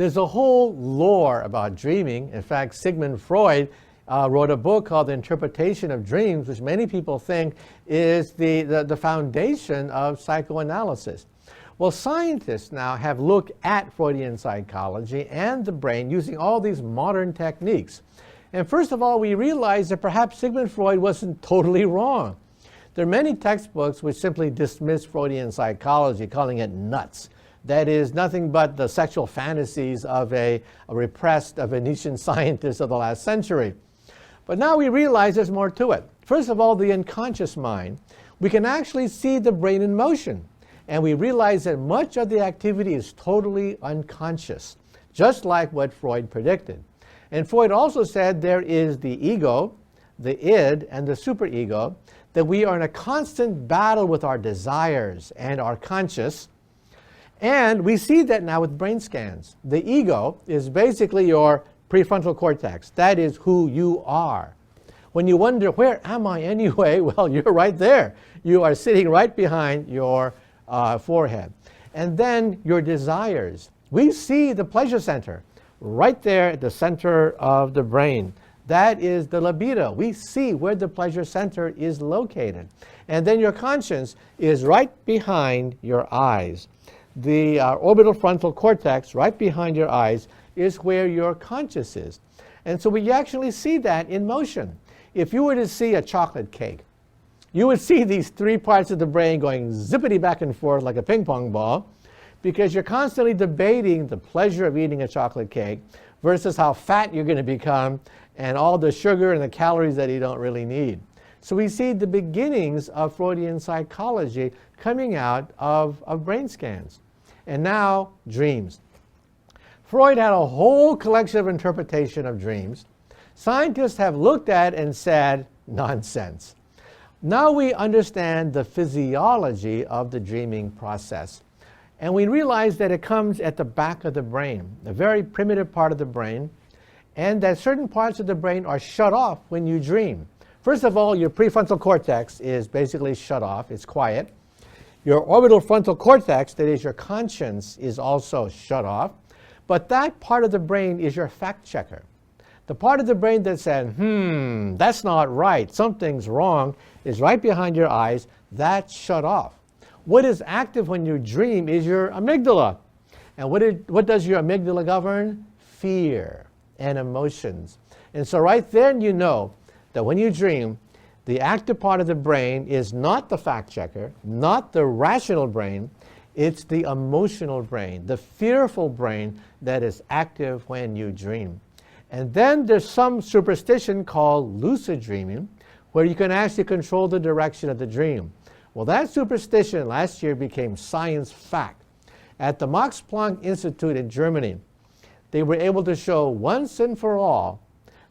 There's a whole lore about dreaming. In fact, Sigmund Freud wrote a book called The Interpretation of Dreams, which many people think is the foundation of psychoanalysis. Well, scientists now have looked at Freudian psychology and the brain using all these modern techniques. And first of all, we realize that perhaps Sigmund Freud wasn't totally wrong. There are many textbooks which simply dismiss Freudian psychology, calling it nuts. That is nothing but the sexual fantasies of a repressed Venetian scientist of the last century. But now we realize there's more to it. First of all, the unconscious mind. We can actually see the brain in motion. And we realize that much of the activity is totally unconscious, just like what Freud predicted. And Freud also said there is the ego, the id, and the superego, that we are in a constant battle with our desires and our conscious. And we see that now with brain scans. The ego is basically your prefrontal cortex. That is who you are. When you wonder, where am I anyway? Well, you're right there. You are sitting right behind your forehead. And then your desires. We see the pleasure center right there at the center of the brain. That is the libido. We see where the pleasure center is located. And then your conscience is right behind your eyes. The orbital frontal cortex, right behind your eyes, is where your conscious is. And so we actually see that in motion. If you were to see a chocolate cake, you would see these three parts of the brain going zippity back and forth like a ping pong ball, because you're constantly debating the pleasure of eating a chocolate cake versus how fat you're going to become and all the sugar and the calories that you don't really need. So we see the beginnings of Freudian psychology coming out of brain scans. And now, dreams. Freud had a whole collection of interpretation of dreams. Scientists have looked at and said, nonsense. Now we understand the physiology of the dreaming process. And we realize that it comes at the back of the brain, a very primitive part of the brain, and that certain parts of the brain are shut off when you dream. First of all, your prefrontal cortex is basically shut off. It's quiet. Your orbital frontal cortex, that is your conscience, is also shut off. But that part of the brain is your fact checker. The part of the brain that said, that's not right, something's wrong, is right behind your eyes. That's shut off. What is active when you dream is your amygdala. And what does your amygdala govern? Fear and emotions. And so right then you know that when you dream, the active part of the brain is not the fact checker, not the rational brain, it's the emotional brain, the fearful brain that is active when you dream. And then there's some superstition called lucid dreaming, where you can actually control the direction of the dream. Well, that superstition last year became science fact. At the Max Planck Institute in Germany, they were able to show once and for all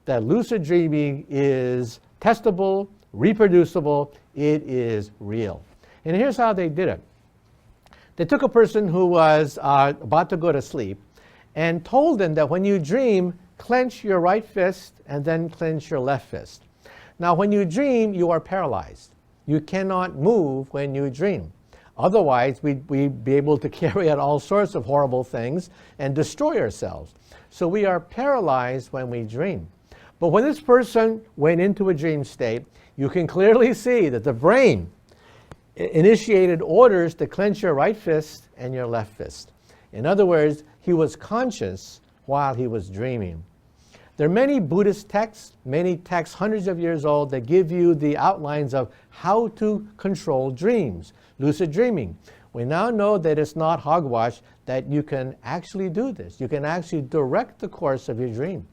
that lucid dreaming is testable, reproducible, it is real. And here's how they did it. They took a person who was about to go to sleep and told them that when you dream, clench your right fist and then clench your left fist. Now, when you dream, you are paralyzed. You cannot move when you dream. Otherwise, we'd be able to carry out all sorts of horrible things and destroy ourselves. So we are paralyzed when we dream. But when this person went into a dream state, you can clearly see that the brain initiated orders to clench your right fist and your left fist. In other words, he was conscious while he was dreaming. There are many Buddhist texts, many texts hundreds of years old, that give you the outlines of how to control dreams, lucid dreaming. We now know that it's not hogwash, that you can actually do this. You can actually direct the course of your dream.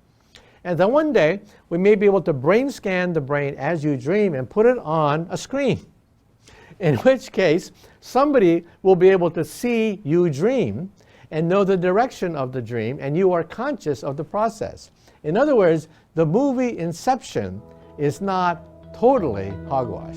And then one day, we may be able to brain scan the brain as you dream and put it on a screen. In which case, somebody will be able to see you dream and know the direction of the dream, and you are conscious of the process. In other words, the movie Inception is not totally hogwash.